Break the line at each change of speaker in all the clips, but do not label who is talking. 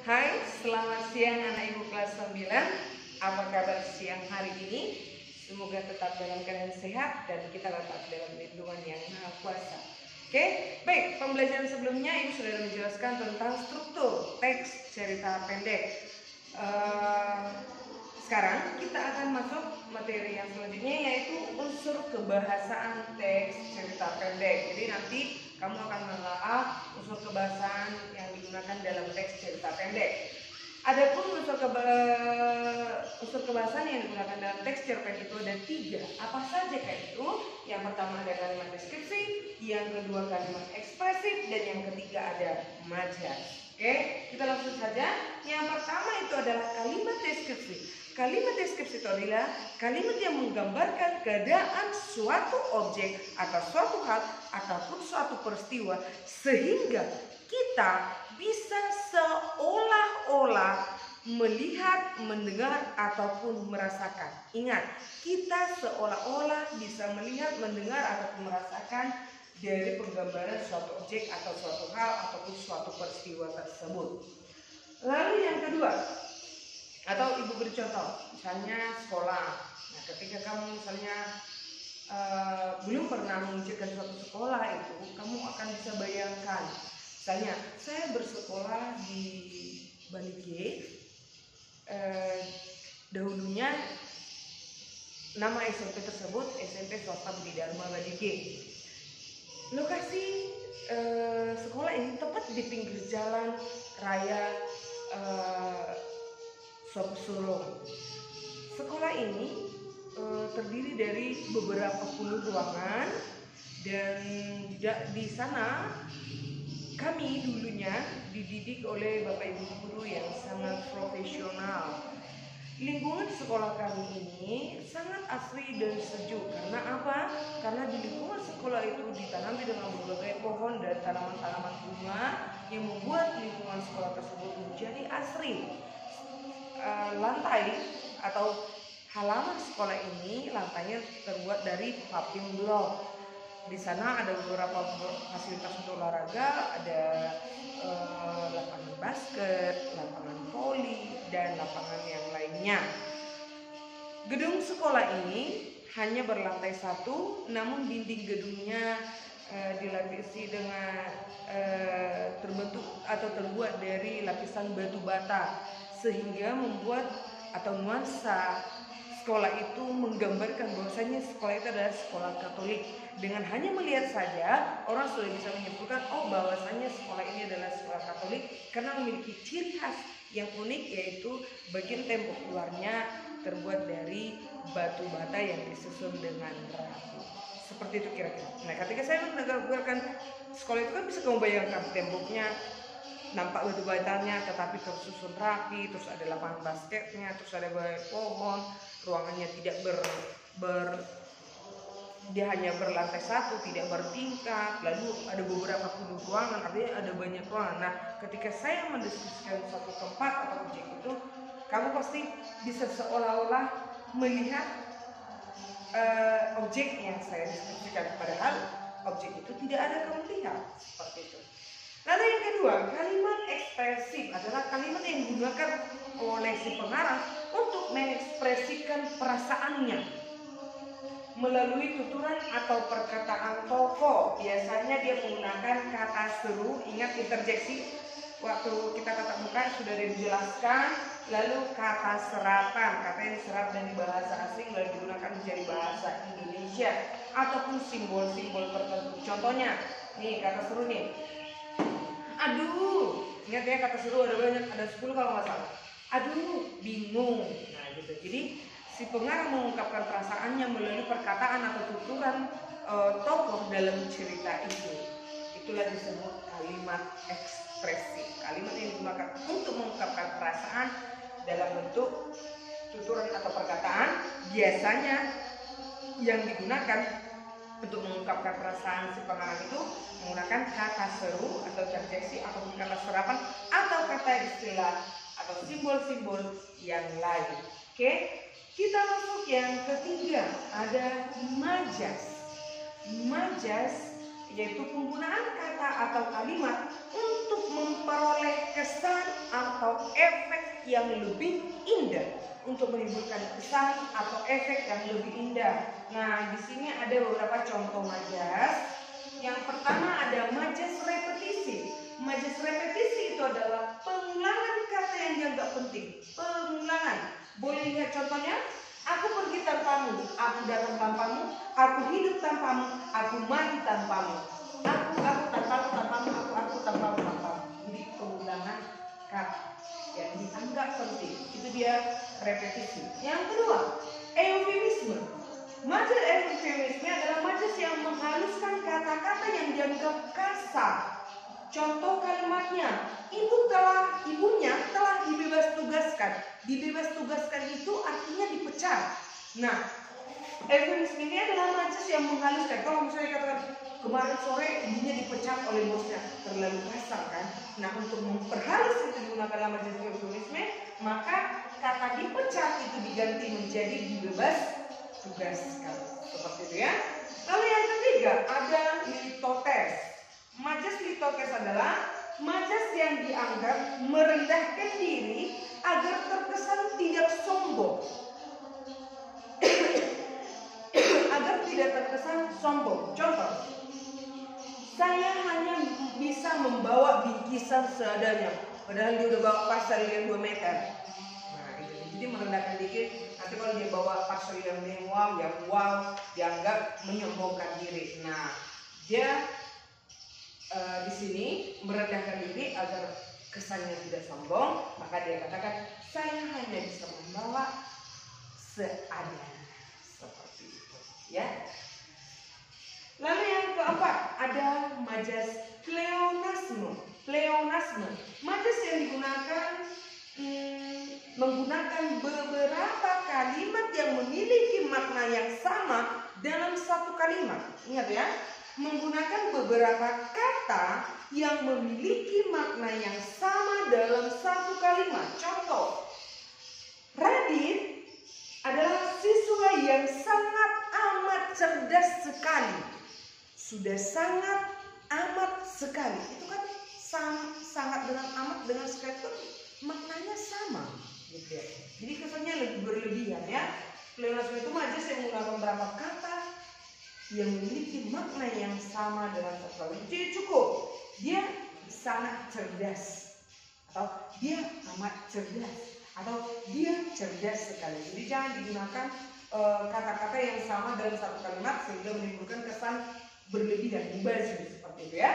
Hai, selamat siang anak ibu kelas 9. Apa kabar siang hari ini? Semoga tetap dalam keadaan sehat dan kita tetap dalam lindungan yang Maha Kuasa. Oke, baik, pembelajaran sebelumnya ibu sudah menjelaskan tentang struktur teks cerita pendek. Sekarang kita akan masuk materi yang selanjutnya, yaitu unsur kebahasaan teks cerita pendek. Jadi nanti kamu akan menelaah unsur kebahasaan yang digunakan dalam teks cerita pendek. Adapun unsur kebahasaan yang digunakan dalam teks cerpen itu ada 3. Apa saja itu? Yang pertama ada kalimat deskripsi, yang kedua kalimat ekspresif, dan yang ketiga ada majas. Oke, kita langsung saja. Yang pertama itu adalah kalimat deskripsi. Kalimat deskripsi itu adalah kalimat yang menggambarkan keadaan suatu objek atau suatu hal ataupun suatu peristiwa sehingga kita bisa seolah-olah melihat, mendengar ataupun merasakan. Ingat, kita seolah-olah bisa melihat, mendengar ataupun merasakan dari penggambaran suatu objek atau suatu hal ataupun suatu peristiwa tersebut. Lalu yang kedua, atau ibu beri contoh, misalnya sekolah. Nah, ketika kamu misalnya belum pernah mengucapkan suatu sekolah itu, kamu akan bisa bayangkan. Misalnya, saya bersekolah di Balige. Dahulunya nama SMP tersebut SMP Swasta Budi Dharma Balige. Lokasi sekolah ini tepat di pinggir jalan raya Solo. Sekolah ini terdiri dari beberapa puluh ruangan, dan di sana kami dulunya dididik oleh bapak ibu guru yang sangat profesional. Lingkungan sekolah kami ini sangat asri dan sejuk. Karena apa? Karena di lingkungan sekolah itu ditanami dengan berbagai pohon dan tanaman-tanaman bunga yang membuat lingkungan sekolah tersebut menjadi asri. Lantai atau halaman sekolah ini lantainya terbuat dari paving block. Di sana ada beberapa fasilitas untuk olahraga, ada lapangan basket, lapangan voli, dan lapangan yang lainnya. Gedung sekolah ini hanya berlantai 1, namun dinding gedungnya dilapisi dengan terbentuk atau terbuat dari lapisan batu bata, sehingga membuat atau nuansa sekolah itu menggambarkan bahwasanya sekolah itu adalah sekolah Katolik. Dengan hanya melihat saja, orang sudah bisa menyimpulkan, oh bahwasanya sekolah ini adalah sekolah Katolik karena memiliki ciri khas yang unik, yaitu bagian tembok luarnya terbuat dari batu bata yang disusun dengan rapi. Seperti itu kira-kira. Nah, ketika saya menggambarkan sekolah itu kan bisa kamu bayangkan temboknya nampak batu batanya tetapi tersusun rapi, terus ada lapangan basketnya, terus ada banyak pohon, ruangannya tidak dia hanya berlantai 1, tidak bertingkat, lalu ada beberapa puluh ruangan, artinya ada banyak ruangan. Nah, ketika saya mendeskripsikan suatu tempat atau objek itu, kamu pasti bisa seolah-olah melihat objek yang saya deskripsikan, padahal objek itu tidak ada kamu lihat, seperti itu. Lalu yang kedua, kalimat ekspresif adalah kalimat yang digunakan oleh si pengarang untuk mengekspresikan perasaannya melalui tuturan atau perkataan tokoh. Biasanya dia menggunakan kata seru. Ingat interjeksi waktu kita tatap muka sudah dijelaskan. Lalu kata serapan, kata yang diserap dari bahasa asing lalu digunakan menjadi bahasa Indonesia, ataupun simbol-simbol tertentu. Contohnya, nih kata seru nih. Aduh, ingat ya, kata seru ada banyak, ada 10 kalau nggak salah. Aduh, bingung. Nah gitu. Jadi si pengarang mengungkapkan perasaannya melalui perkataan atau tuturan tokoh dalam cerita itu. Itulah disebut kalimat ekspresif. Kalimat yang digunakan untuk mengungkapkan perasaan dalam bentuk tuturan atau perkataan. Biasanya yang digunakan untuk mengungkapkan perasaan si pengarang itu menggunakan kata seru atau interjeksi atau kata serapan atau kata istilah atau simbol-simbol yang lain. Oke, kita masuk yang ketiga, ada majas. Majas yaitu penggunaan kata atau kalimat untuk untuk memperoleh kesan atau efek yang lebih indah, untuk menimbulkan kesan atau efek yang lebih indah. Nah, di sini ada beberapa contoh majas. Yang pertama ada majas repetisi. Majas repetisi itu adalah pengulangan kata yang dianggap penting. Pengulangan. Boleh lihat contohnya? Aku pergi tanpamu, aku datang tanpamu, aku hidup tanpamu, aku mati tanpamu. Aku tanpamu, aku tanpamu. Jadi pengulangan kata yang dianggap penting. Itu dia repetisi. Yang kedua, eufemisme. Majas eufemisme adalah majas yang menghaluskan kata-kata yang dianggap kasar. Contoh kalimatnya, ibunya telah dibebas tugaskan. Dibebas tugaskan itu artinya dipecat. Nah, eufemisme ini adalah majas yang menghaluskan. Kalau misalnya katakan kemarin sore ibunya dipecat oleh bosnya, terlalu kasar kan? Nah, untuk memperhalus itu digunakan majas eufemisme, maka kata dipecat itu diganti menjadi dibebas tugaskan. Seperti itu ya. Lalu yang ketiga ada litotes. Majas litotes adalah majas yang dianggap merendahkan diri agar terkesan tidak sombong. Agar tidak terkesan sombong. Contoh, saya hanya bisa membawa bingkisan seadanya, padahal dia udah bawa pasar yang 2 meter. Nah, itu jadi merendahkan diri. Nanti kalau dia bawa pasar yang mewah, yang wow, dianggap menyombongkan diri. Nah, dia di sini merendahkan diri agar kesannya tidak sombong, maka dia katakan saya hanya bisa membawa seadanya. Seperti itu, ya. Lalu yang keempat ada majas pleonasme. Pleonasme, majas yang digunakan menggunakan beberapa kalimat yang memiliki makna yang sama dalam satu kalimat. Ingat ya, menggunakan beberapa kata yang memiliki makna yang sama dalam satu kalimat. Contoh, Radit adalah siswa yang sangat amat cerdas sekali. Sudah sangat amat sekali. Itu kan sangat dengan amat dengan sekali itu maknanya sama. Gitu ya. Jadi kesannya lebih berlebihan ya. Pleonasme itu majas yang menggunakan beberapa kata yang memiliki makna yang sama dalam satu kalimat. Jadi cukup dia sangat cerdas, atau dia amat cerdas, atau dia cerdas sekali. Jadi jangan digunakan kata-kata yang sama dalam satu kalimat sehingga menimbulkan kesan berlebihan, mubazir seperti itu ya.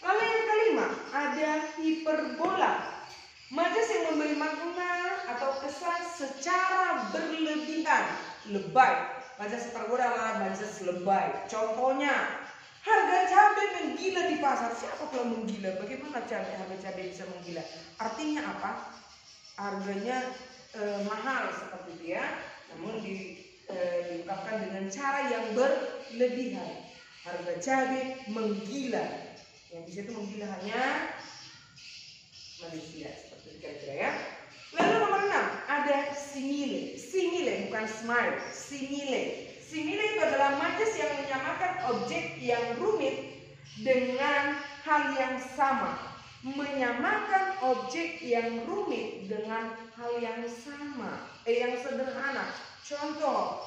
Lalu yang kelima ada hiperbola. Majas yang memberi makna atau kesan secara berlebihan, lebay. Majas hiperbola adalah majas lebay. Contohnya, harga cabai menggila di pasar. Siapa telah menggila? Bagaimana harga cabai bisa menggila? Artinya apa? Harganya mahal seperti itu ya. Namun diungkapkan dengan cara yang berlebihan. Harga cabai menggila. Yang di situ menggila hanya manusia seperti itu kira-kira ya. Lalu nomor 6 ada simile. Simile bukan smile. Simile. Simile itu adalah majas yang menyamakan objek yang rumit dengan hal yang sama. Menyamakan objek yang rumit dengan hal yang sama, yang sederhana. Contoh,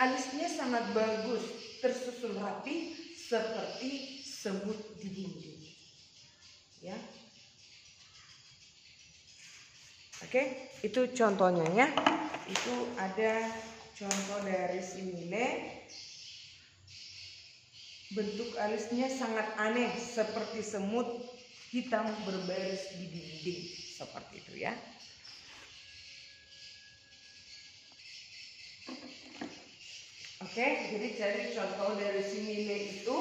alisnya sangat bagus, tersusun rapi seperti semut di dinding. Ya. Oke, itu contohnya ya. Itu ada contoh dari simile. Bentuk alisnya sangat aneh seperti semut hitam berbaris di dinding. Seperti itu ya. Oke, jadi cari contoh dari simile itu.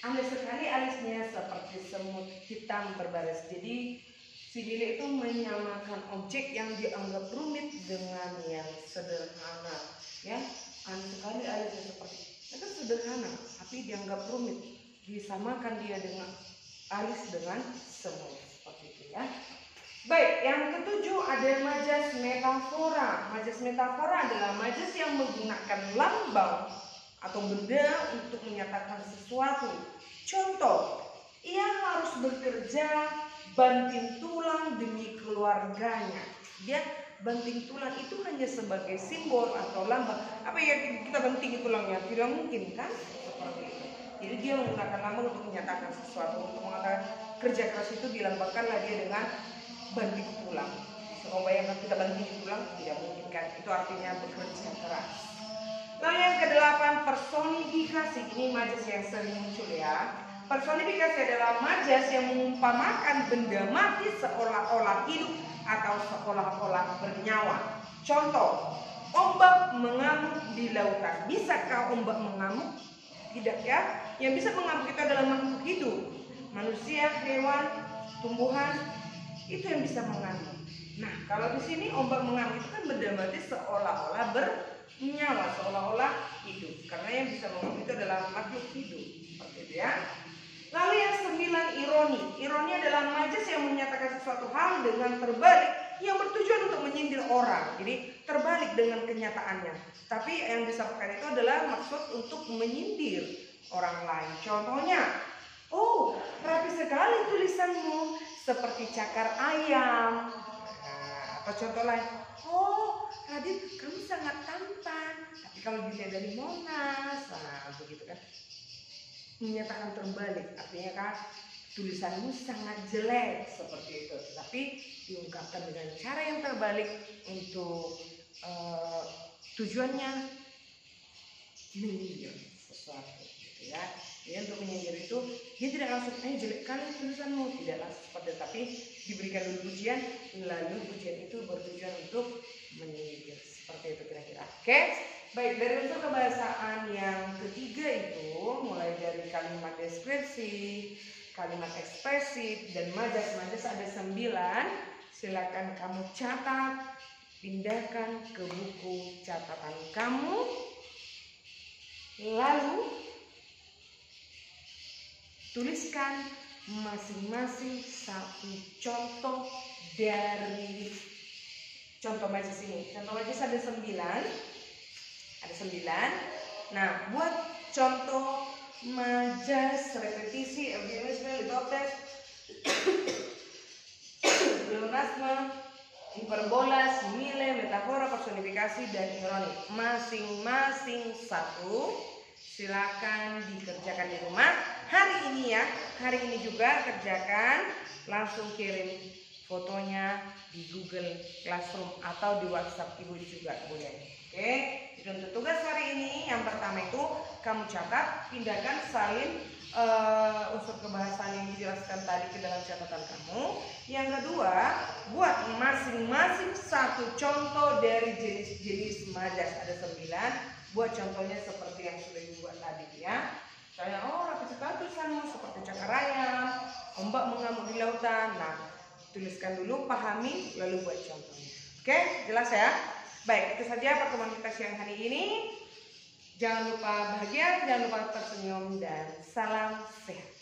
Aneh sekali alisnya seperti semut hitam berbaris. Jadi simile itu menyamakan objek yang dianggap rumit dengan yang sederhana. Ya, aneh sekali alisnya seperti itu sederhana, tapi dianggap rumit. Disamakan dia dengan alis dengan semut seperti itu ya. Baik, yang ketujuh ada majas metafora. Majas metafora adalah majas yang menggunakan lambang atau benda untuk menyatakan sesuatu. Contoh, Ia harus bekerja banting tulang demi keluarganya. Dia banting tulang itu hanya sebagai simbol atau lambang. Apa ya kita banting tulangnya? Tidak mungkin kan? Seperti itu. Jadi dia menggunakan lambang untuk menyatakan sesuatu, untuk mengatakan kerja keras itu dilambangkanlah dia dengan banting tulang. Kalau bayangkan kita banting tulang, tidak mungkin kan? Itu artinya bekerja keras. Lalu yang kedelapan, personifikasi. Ini majas yang sering muncul ya. Personifikasi adalah majas yang mengumpamakan benda mati seolah-olah hidup atau seolah-olah bernyawa. Contoh, ombak mengamuk di lautan. Bisakah ombak mengamuk? Tidak ya. Yang bisa mengamuk itu adalah makhluk hidup. Manusia, hewan, tumbuhan, itu yang bisa mengamuk. Nah, kalau di sini ombak mengamuk itu kan benda mati seolah-olah bernyawa, seolah-olah hidup. Karena yang bisa mengamuk itu adalah makhluk hidup. Seperti itu ya. Lalu yang 9, ironi. Ironi adalah majas yang menyatakan sesuatu hal dengan terbalik yang bertujuan untuk menyindir orang. Jadi terbalik dengan kenyataannya. Tapi yang disampaikan itu adalah maksud untuk menyindir orang lain. Contohnya, oh rapi sekali tulisanmu, seperti cakar ayam. Atau contoh lain, oh Radit kamu sangat tampan, tapi kalau dilihat dari Monas, nah begitu kan. Menyatakan terbalik, artinya kan tulisanmu sangat jelek seperti itu, tapi diungkapkan dengan cara yang terbalik untuk tujuannya menyindir sesuatu, gitu ya. Jadi untuk menyindir itu dia tidak langsung jelek kali tulisanmu, tidak langsung seperti itu, tapi diberikan dulu pujian, lalu pujian itu bertujuan untuk menyindir, seperti itu kira-kira. Oke. Baik, dari unsur kebahasaan yang ketiga itu mulai dari kalimat deskripsi, kalimat ekspresif, dan majas-majas ada 9. Silakan kamu catat, pindahkan ke buku catatan kamu. Lalu tuliskan masing-masing satu contoh dari contoh majas ini. Contoh majas ada 9. Ada 9. Nah, buat contoh majas repetisi, eufemisme, litotes, pleonasme, hiperbola, simile, metafora, personifikasi, dan ironi. Masing-masing satu. Silakan dikerjakan di rumah. Hari ini ya, hari ini juga kerjakan. Langsung kirim fotonya di Google Classroom atau di WhatsApp Ibu juga boleh. Oke, jadi untuk tugas hari ini yang pertama itu kamu catat, pindahkan, salin unsur kebahasaan yang dijelaskan tadi ke dalam catatan kamu. Yang kedua, buat masing-masing satu contoh dari jenis-jenis majas, ada 9. Buat contohnya seperti yang sudah dibuat tadi ya. Misalnya, oh rapi sekali tulisanmu seperti cakar ayam, ombak mengamuk di lautan. Nah, tuliskan dulu, pahami, lalu buat contohnya. Oke, jelas ya? Baik, itu saja pertemuan kita siang hari ini. Jangan lupa bahagia, jangan lupa tersenyum, dan salam sehat.